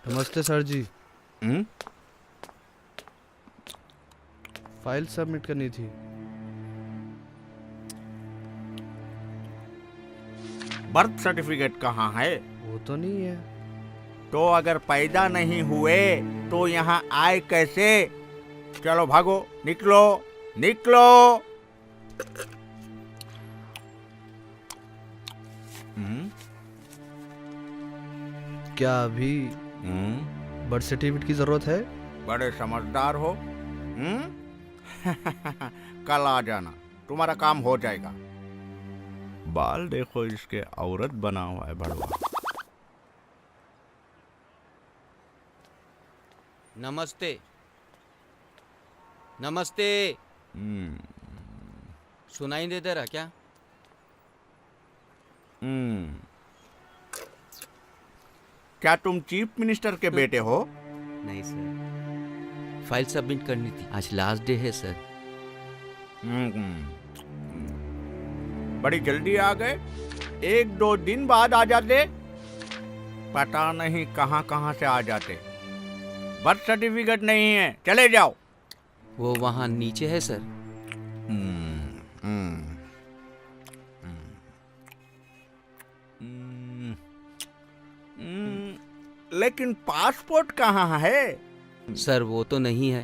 नमस्ते सर जी। File submit करनी थी। बर्थ सर्टिफिकेट कहाँ है? वो तो नहीं है। तो अगर पैदा नहीं हुए तो यहाँ आए कैसे? चलो भागो, निकलो निकलो। क्या अभी बर्थ सर्टिफिकेट की जरूरत है? बड़े समझदार हो। कल आ जाना, तुम्हारा काम हो जाएगा। बाल देखो इसके, औरत बना हुआ है भड़वा। नमस्ते नमस्ते। सुनाई नहीं दे रहा क्या? क्या तुम चीफ मिनिस्टर के बेटे हो? नहीं सर, फाइल सबमिट करनी थी, आज लास्ट डे है सर। बड़ी जल्दी आ गए, 1-2 दिन बाद आ जाते। पता नहीं कहां कहां से आ जाते। बर्थ सर्टिफिकेट नहीं है, चले जाओ। वो वहाँ नीचे है सर। लेकिन पासपोर्ट कहाँ है? सर वो तो नहीं है।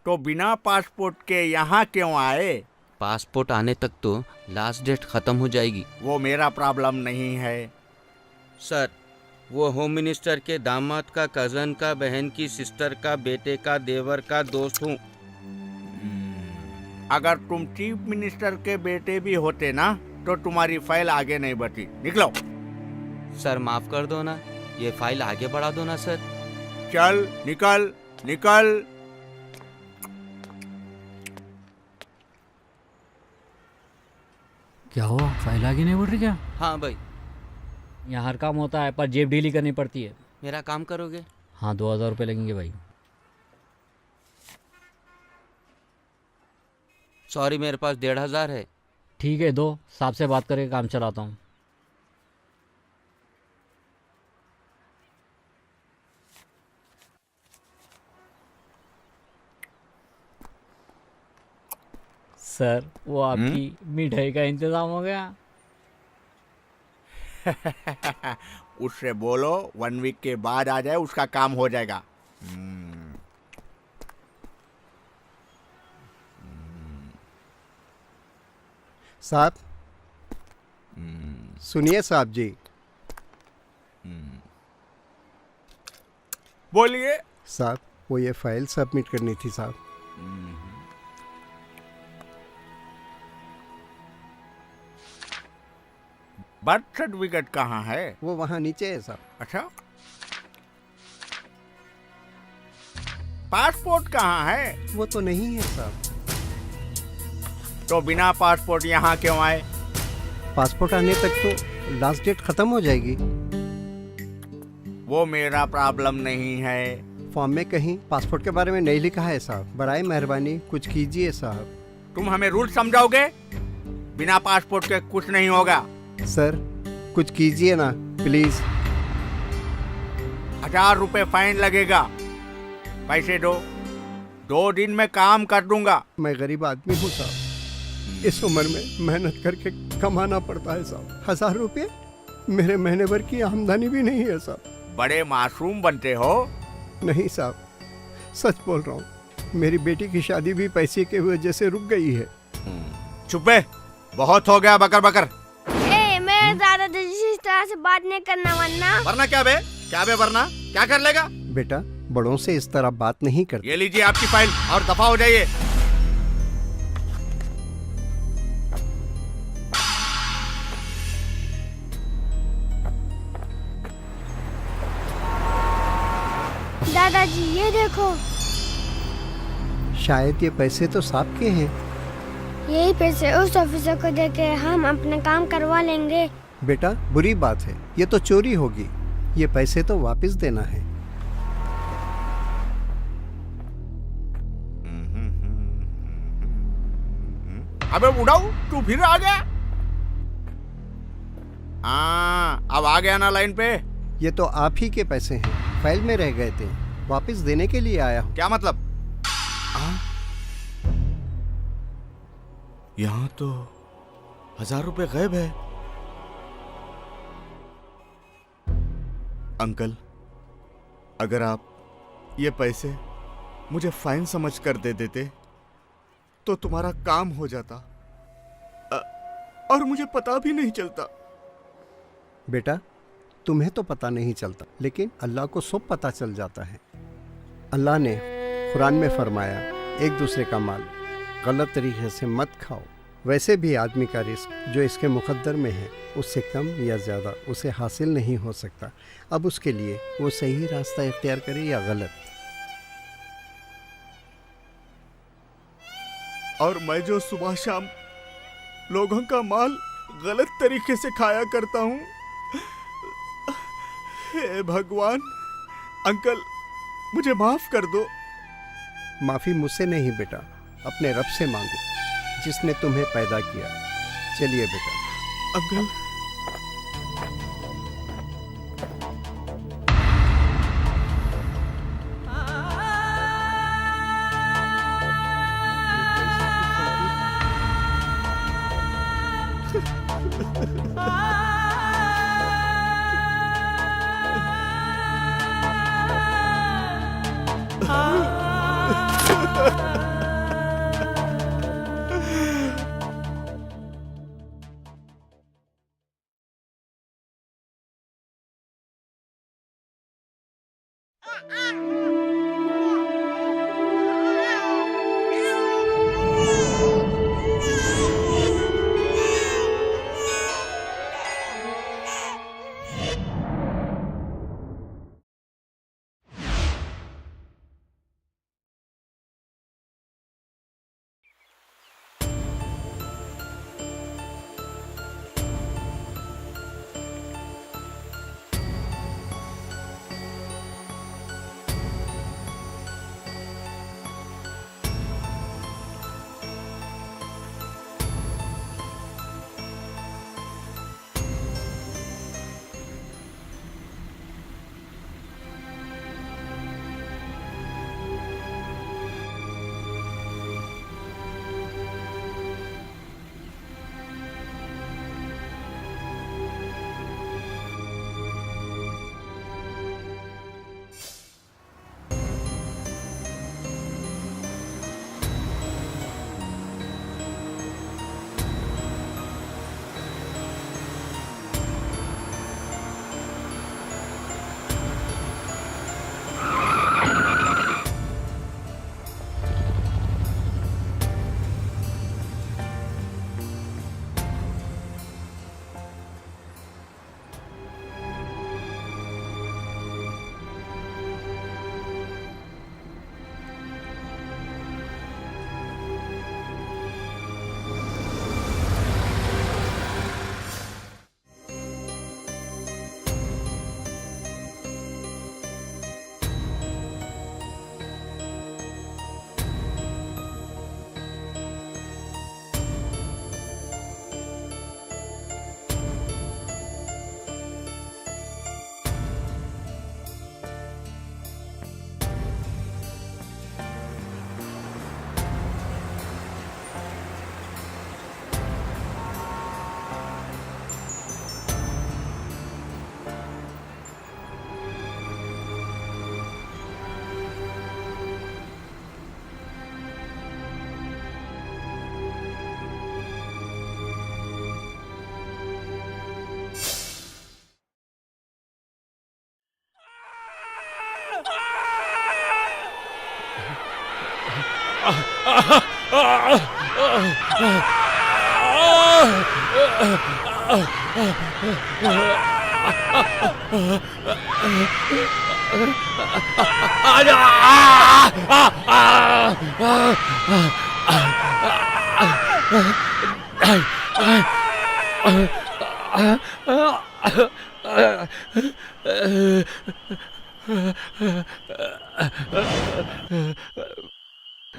तो बिना पासपोर्ट के यहाँ क्यों आए? पासपोर्ट आने तक तो लास्ट डेट खत्म हो जाएगी। वो मेरा प्रॉब्लम नहीं है। सर वो होम मिनिस्टर के दामाद का, कजन का, बहन की सिस्टर का, बेटे का, देवर का दोस्त हूँ। अगर तुम चीफ मिनिस्टर के बेटे भी होते ना तो तुम्हारी फाइल आगे नहीं बढ़ती। निकलो। सर माफ कर दो ना, ये फाइल आगे बढ़ा दो ना सर। चल निकल निकल। क्या हुआ, फाइल आगे नहीं बढ़ रही क्या? हाँ भाई। यहाँ हर काम होता है पर जेब ढीली करनी पड़ती है। मेरा काम करोगे? हाँ 2000 रुपये लगेंगे भाई। सॉरी मेरे पास 1500 है। ठीक है, दो, साहब से बात करके काम चलाता हूँ। सर वो आपकी मिठाई का इंतजाम हो गया? उससे बोलो 1 वीक के बाद आ जाए, उसका काम हो जाएगा। साहब सुनिए साहब जी। बोलिए। साहब वो ये फाइल सबमिट करनी थी साहब। बर्थ सर्टिफिकेट कहाँ है? वो वहाँ नीचे है साहब। अच्छा, पासपोर्ट कहाँ है? वो तो नहीं है साहब। तो बिना पासपोर्ट यहाँ क्यों आए? पासपोर्ट आने तक तो लास्ट डेट खत्म हो जाएगी। वो मेरा प्रॉब्लम नहीं है। फॉर्म में कहीं पासपोर्ट के बारे में नहीं लिखा है साहब। बराए मेहरबानी कुछ कीजिए साहब। तुम हमें रूल समझाओगे? बिना पासपोर्ट के कुछ नहीं होगा। सर कुछ कीजिए ना प्लीज। 1000 रुपए फाइन लगेगा। पैसे दो, 2 दिन में काम कर दूंगा। मैं गरीब आदमी हूँ साहब। इस उम्र में मेहनत करके कमाना पड़ता है साहब। 1000 रुपये मेरे महीने भर की आमदनी भी नहीं है साहब। बड़े मासूम बनते हो। नहीं साहब, सच बोल रहा हूँ। मेरी बेटी की शादी भी पैसे के वजह से रुक गई है। चुप, बहुत हो गया बकर बकर। मेरे दादाजी से इस तरह से बात नहीं करना, वरना क्या बे वरना क्या कर लेगा? बेटा बड़ों से इस तरह बात नहीं करते। ये लीजिए आपकी फाइल और दफा हो जाइए। दादाजी ये देखो। शायद ये पैसे तो साहब के हैं। यही पैसे उस ऑफिसर को देके हम अपना काम करवा लेंगे। बेटा बुरी बात है, ये तो चोरी होगी। ये पैसे तो वापस देना है। अबे उड़ाऊ, तू फिर आ गया। हाँ, अब आ गया ना लाइन पे। ये तो आप ही के पैसे हैं, फाइल में रह गए थे, वापस देने के लिए आया हूँ। क्या मतलब? यहाँ तो 1000 रुपए गायब है। अंकल, अगर आप ये पैसे मुझे फाइन समझ कर दे देते तो तुम्हारा काम हो जाता और मुझे पता भी नहीं चलता। बेटा, तुम्हें तो पता नहीं चलता, लेकिन अल्लाह को सब पता चल जाता है। अल्लाह ने कुरान में फरमाया, एक दूसरे का माल गलत तरीके से मत खाओ। वैसे भी आदमी का रिस्क जो इसके मुकद्दर में है, उससे कम या ज़्यादा उसे हासिल नहीं हो सकता। अब उसके लिए वो सही रास्ता इख्तियार करे या गलत। और मैं जो सुबह शाम लोगों का माल गलत तरीके से खाया करता हूँ, हे भगवान, अंकल मुझे माफ कर दो। माफ़ी मुझसे नहीं बेटा, अपने रब से मांगो जिसने तुम्हें पैदा किया। चलिए बेटा। अंकल,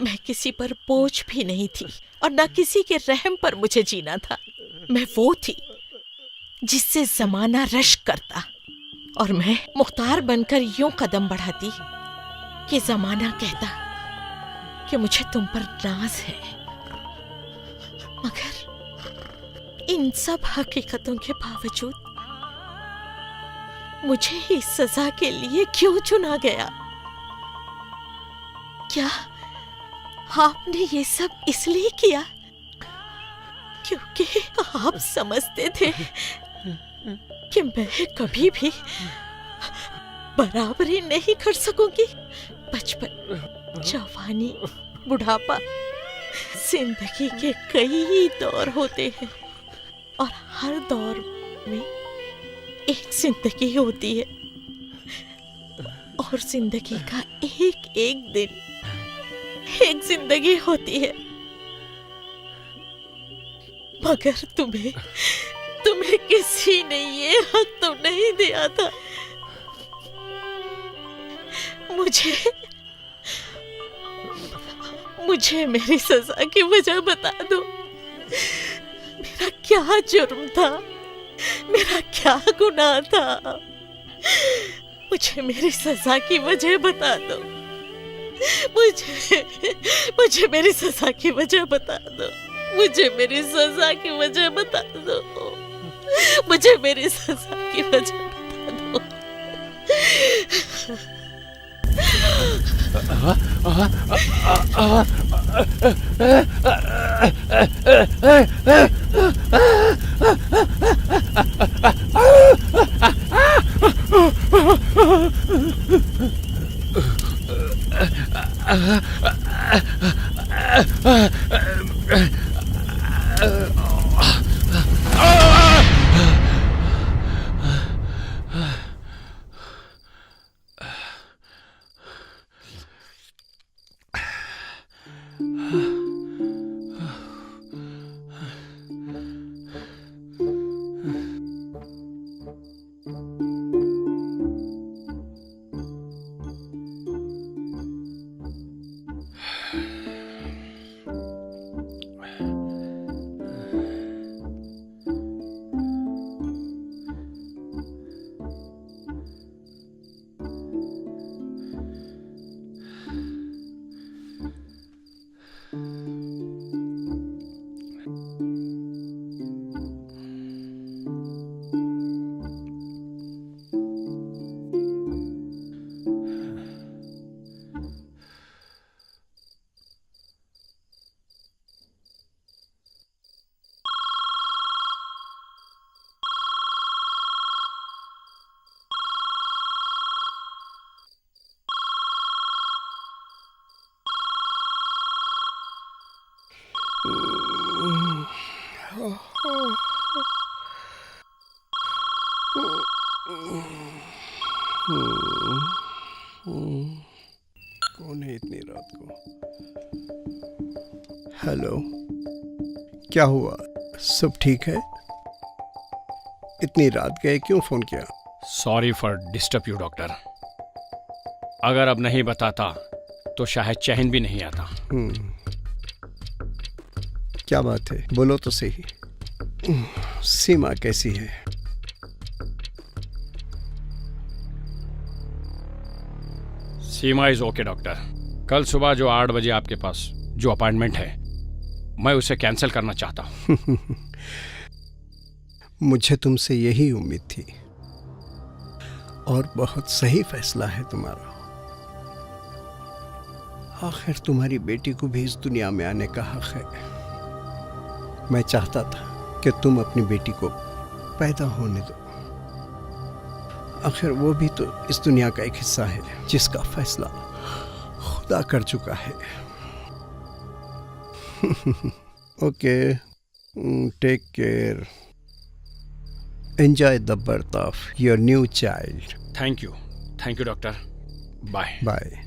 मैं किसी पर बोझ भी नहीं थी और न किसी के रहम पर मुझे जीना था। मैं वो थी जिससे जमाना रश्क करता और मैं मुख्तार बनकर यूं कदम बढ़ाती कि जमाना कहता कि मुझे तुम पर नाज है। मगर इन सब हकीकतों के बावजूद मुझे ही सजा के लिए क्यों चुना गया? क्या आपने ये सब इसलिए किया क्योंकि आप समझते थे कि मैं कभी भी बराबरी नहीं कर सकूंगी? बचपन, जवानी, बुढ़ापा, जिंदगी के कई दौर होते हैं और हर दौर में एक जिंदगी होती है और जिंदगी का एक एक दिन एक जिंदगी होती है। मगर तुम्हें किसी ने ये हक तो नहीं दिया था। मुझे मेरी सजा की वजह बता दो। मेरा क्या जुर्म था? मेरा क्या गुनाह था? मुझे मेरी सजा की वजह बता दो। मुझे मेरी सजा की वजह बता दो। मुझे मेरी सजा की वजह बता दो। मुझे मेरी सजा की वजह बता दो। कौन है इतनी रात को? हेलो, क्या हुआ? सब ठीक है? इतनी रात गए क्यों फोन किया? Sorry for disturb you doctor. अगर अब नहीं बताता तो शायद चैन भी नहीं आता। क्या बात है, बोलो तो सही। सीमा कैसी है? सीमा इज ओके डॉक्टर। कल सुबह जो 8 बजे आपके पास जो अपॉइंटमेंट है, मैं उसे कैंसिल करना चाहता हूँ। मुझे तुमसे यही उम्मीद थी और बहुत सही फैसला है तुम्हारा। आखिर तुम्हारी बेटी को भी इस दुनिया में आने का हक है। मैं चाहता था कि तुम अपनी बेटी को पैदा होने दो। आखिर वो भी तो इस दुनिया का एक हिस्सा है जिसका फैसला खुदा कर चुका है। Okay, take care. Enjoy the birth of your new child. Thank you doctor. Bye bye.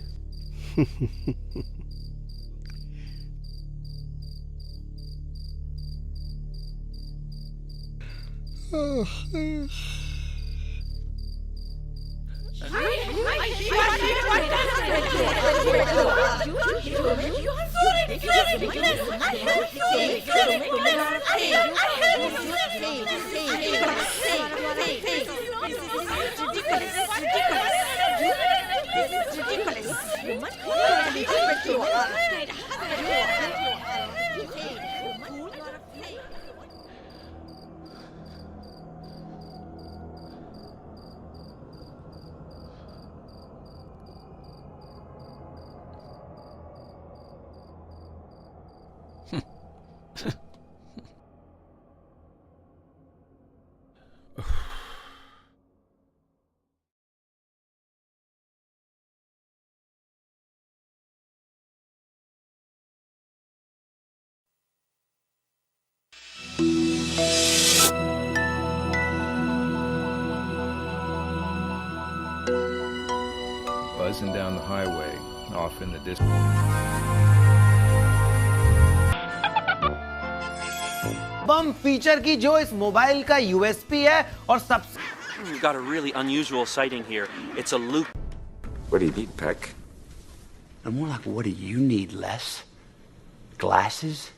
Buzzing down the highway, off in the distance. Bomb feature की जो इस मोबाइल का यूएसपी है और सबसे We've got a really unusual sighting here. It's a loop. What do you need, Peck? And more like, what do you need, Les? Glasses?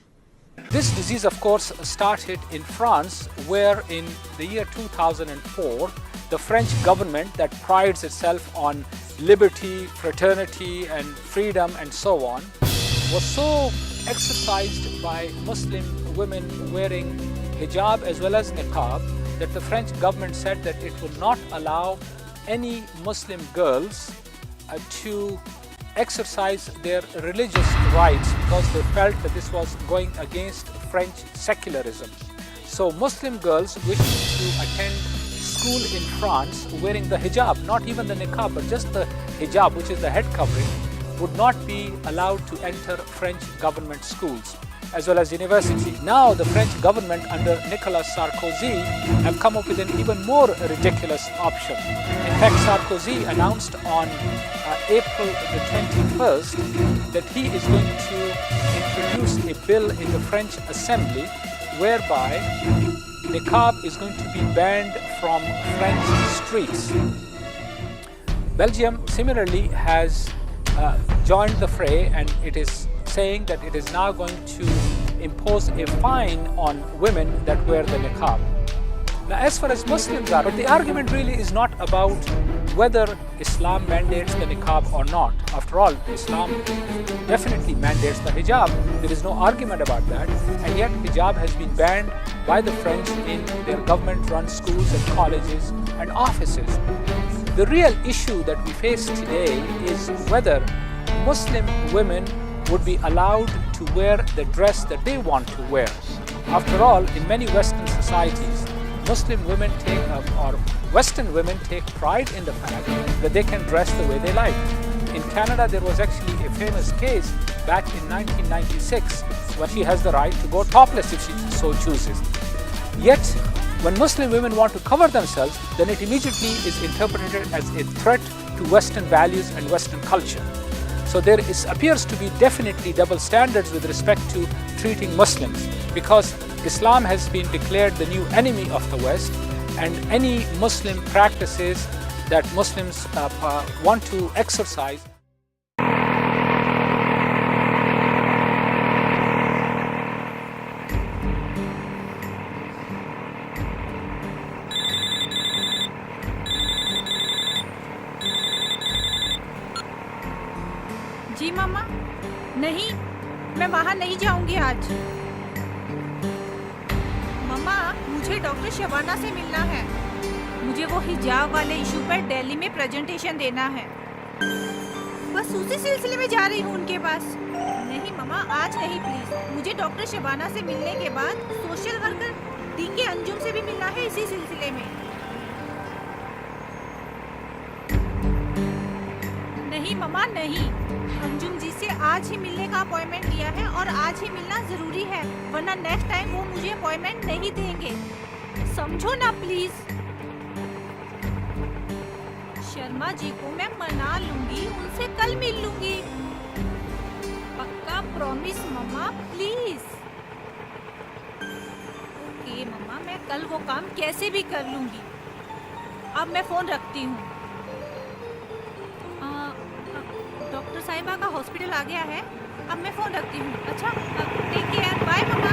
This disease, of course, started in France, where in the year 2004, the French government that prides itself on liberty, fraternity, and freedom, and so on, was so exercised by Muslim women wearing hijab as well as niqab that the French government said that it would not allow any Muslim girls to exercise their religious rights because they felt that this was going against French secularism. So Muslim girls wishing to attend school in France wearing the hijab, not even the niqab, but just the hijab, which is the head covering, would not be allowed to enter French government schools as well as university. Now the French government under Nicolas Sarkozy have come up with an even more ridiculous option. In fact, Sarkozy announced on April the 21st that he is going to introduce a bill in the French Assembly whereby niqab is going to be banned from French streets. Belgium similarly has joined the fray, and it is saying that it is now going to impose a fine on women that wear the niqab. Now, as far as Muslims are, but the argument really is not about whether Islam mandates the niqab or not. After all, Islam definitely mandates the hijab. There is no argument about that. And yet hijab has been banned by the French in their government-run schools and colleges and offices. The real issue that we face today is whether Muslim women would be allowed to wear the dress that they want to wear. After all, in many Western societies, Muslim women or Western women take pride in the fact that they can dress the way they like. In Canada, there was actually a famous case back in 1996 when she has the right to go topless if she so chooses. Yet, when Muslim women want to cover themselves, then it immediately is interpreted as a threat to Western values and Western culture. So there appears to be definitely double standards with respect to treating Muslims, because Islam has been declared the new enemy of the West, and any Muslim practices that Muslims want to exercise. जी मामा, नहीं, मैं वहाँ नहीं जाऊँगी आज। मामा, मुझे doctor Shabana से मिलना है। मुझे वो हिजाब वाले इशू पर दिल्ली में प्रेजेंटेशन देना है। बस उसी सिलसिले में जा रही हूँ उनके पास। नहीं मामा, आज नहीं प्लीज। मुझे डॉक्टर शबाना से मिलने के बाद सोशल वर्कर डीके अंजुम से भी मिलना है इसी सिलसिले में। नहीं मामा, नहीं। अंजुम जी से आज ही मिलने का अपॉइंटमेंट लिया है और आज ही मिलना जरूरी है, वरना नेक्स्ट टाइम वो मुझे अपॉइंटमेंट नहीं देंगे। समझो ना प्लीज। शर्मा जी को मैं मना लूंगी, उनसे कल मिल लूंगी। पक्का प्रॉमिस मम्मा, प्लीज। ओके मम्मा, मैं कल वो काम कैसे भी कर लूंगी। अब मैं फोन रखती हूँ। डॉक्टर डॉक्टर साहिबा का हॉस्पिटल आ गया है। अब मैं फोन रखती हूँ। अच्छा, टेक केयर, बाय मम्मा।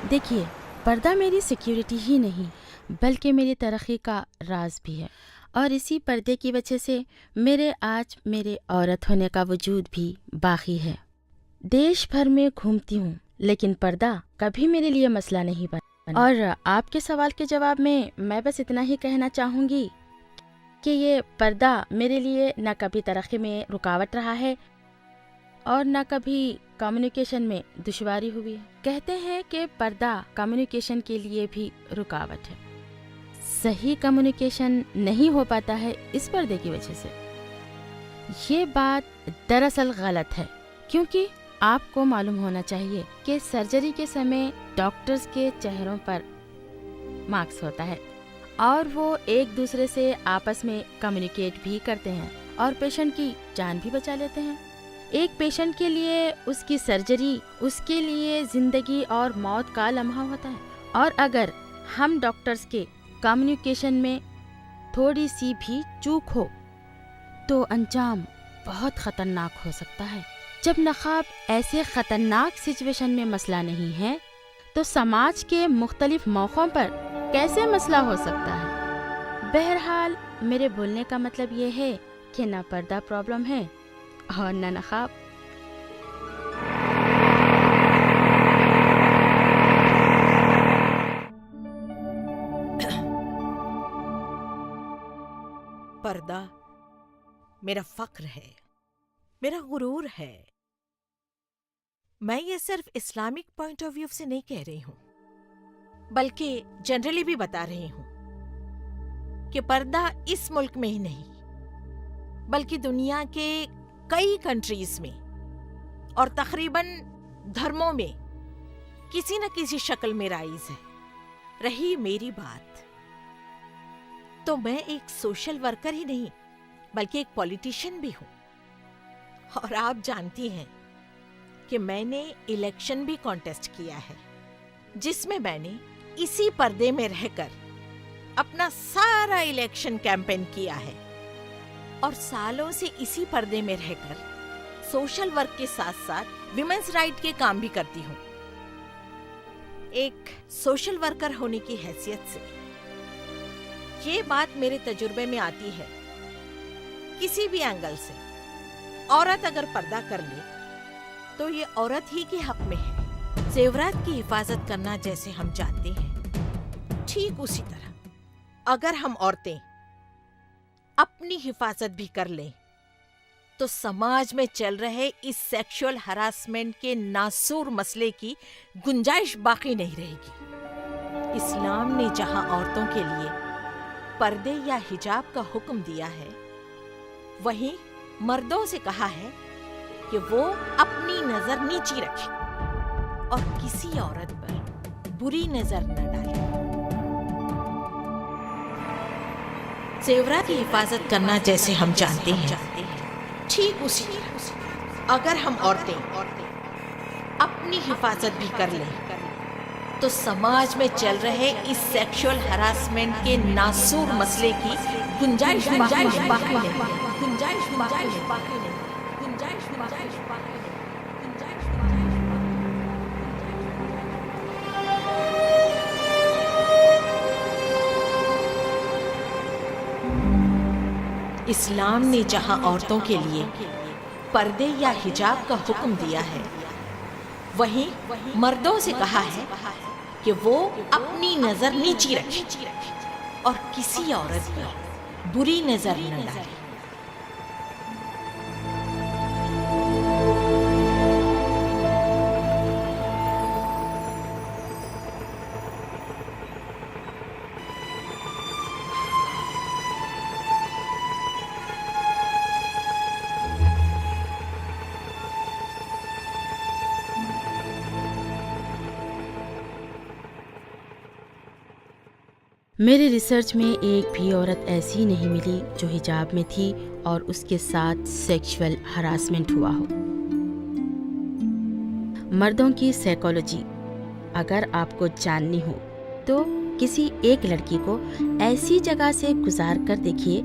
देखिए, पर्दा मेरी सिक्योरिटी ही नहीं बल्कि मेरी तरक्की का राज भी है, और इसी पर्दे की वजह से मेरे औरत होने का वजूद भी बाकी है। देश भर में घूमती हूँ लेकिन पर्दा कभी मेरे लिए मसला नहीं बना। और आपके सवाल के जवाब में मैं बस इतना ही कहना चाहूँगी कि ये पर्दा मेरे लिए न कभी तरक्की में रुकावट रहा है और न कभी कम्युनिकेशन में दुश्वारी हुई है। कहते हैं कि पर्दा कम्युनिकेशन के लिए भी रुकावट है। सही कम्युनिकेशन नहीं हो पाता है इस पर्दे की वजह से। ये बात दरअसल गलत है, क्योंकि आपको मालूम होना चाहिए कि सर्जरी के समय डॉक्टर्स के चेहरों पर मार्क्स होता है और वो एक दूसरे से आपस में कम्युनिकेट भी करते हैं और पेशेंट की जान भी बचा लेते हैं। एक पेशेंट के लिए उसकी सर्जरी उसके लिए जिंदगी और मौत का लम्हा होता है, और अगर हम डॉक्टर्स के कम्युनिकेशन में थोड़ी सी भी चूक हो तो अंजाम बहुत खतरनाक हो सकता है। जब नकाब ऐसे खतरनाक सिचुएशन में मसला नहीं है तो समाज के मुख्तलिफ मौक़ों पर कैसे मसला हो सकता है। बहरहाल मेरे बोलने का मतलब ये है कि न पर्दा प्रॉब्लम है और न नकाब। पर्दा मेरा फक्र है, मेरा गुरूर है। मैं ये सिर्फ इस्लामिक पॉइंट ऑफ व्यू से नहीं कह रही हूं, बल्कि जनरली भी बता रही हूं कि पर्दा इस मुल्क में ही नहीं बल्कि दुनिया के कई कंट्रीज में और तकरीबन धर्मों में किसी न किसी शक्ल में राइज है। रही मेरी बात तो मैं एक सोशल वर्कर ही नहीं बल्कि एक पॉलिटिशियन भी हूं, और आप जानती हैं कि मैंने इलेक्शन भी कॉन्टेस्ट किया है जिसमें मैंने इसी पर्दे में रहकर अपना सारा इलेक्शन कैंपेन किया है, और सालों से इसी पर्दे में रहकर सोशल वर्क के साथ साथ विमेंस राइट के काम भी करती हूँ। एक सोशल वर्कर होने की हैसियत से ये बात मेरे तजुर्बे में आती है, किसी भी एंगल से औरत अगर पर्दा कर ले तो ये औरत ही के हक में है। जेवरात की हिफाजत करना जैसे हम चाहते हैं, ठीक उसी तरह अगर हम औरतें अपनी हिफाजत भी कर लें तो समाज में चल रहे इस सेक्सुअल हरासमेंट के नासूर मसले की गुंजाइश बाकी नहीं रहेगी। इस्लाम ने जहां औरतों के लिए पर्दे या हिजाब का हुक्म दिया है, वहीं मर्दों से कहा है कि वो अपनी नजर नीची रखें और किसी औरत पर बुरी नजर न डालें। जेवरात की हिफाजत करना जैसे हम जानते हैं, ठीक उसी तरह अगर हम औरतें अपनी हिफाजत भी कर लें तो समाज में चल रहे इस सेक्सुअल हरासमेंट के नासूर मसले की गुंजाइश बाकी नहीं। इस्लाम ने जहां औरतों के लिए पर्दे या हिजाब का हुक्म दिया है, वहीं मर्दों से कहा है कि वो अपनी नजर नीची रखें और किसी औरत पर बुरी नजर न डालें। मेरे रिसर्च में एक भी औरत ऐसी नहीं मिली जो हिजाब में थी और उसके साथ सेक्सुअल हरासमेंट हुआ हो। मर्दों की साइकोलॉजी अगर आपको जाननी हो तो किसी एक लड़की को ऐसी जगह से गुजार कर देखिए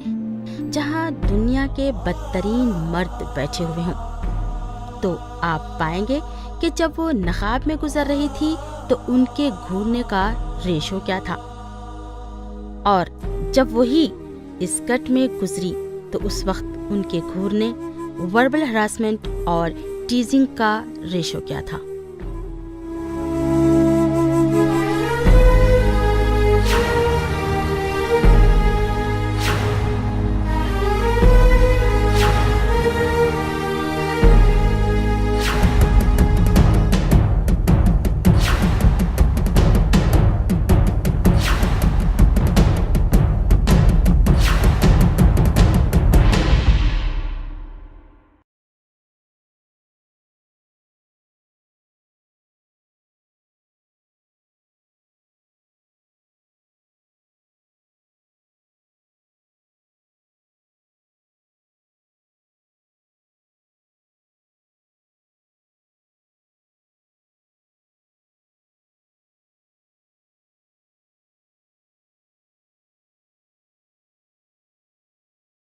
जहां दुनिया के बदतरीन मर्द बैठे हुए हों, तो आप पाएंगे कि जब वो नकाब में गुजर रही थी तो उनके घूरने का रेशो क्या था, और जब वही स्कर्ट में गुजरी तो उस वक्त उनके घूरने, वर्बल हरासमेंट और टीजिंग का रेशो क्या था।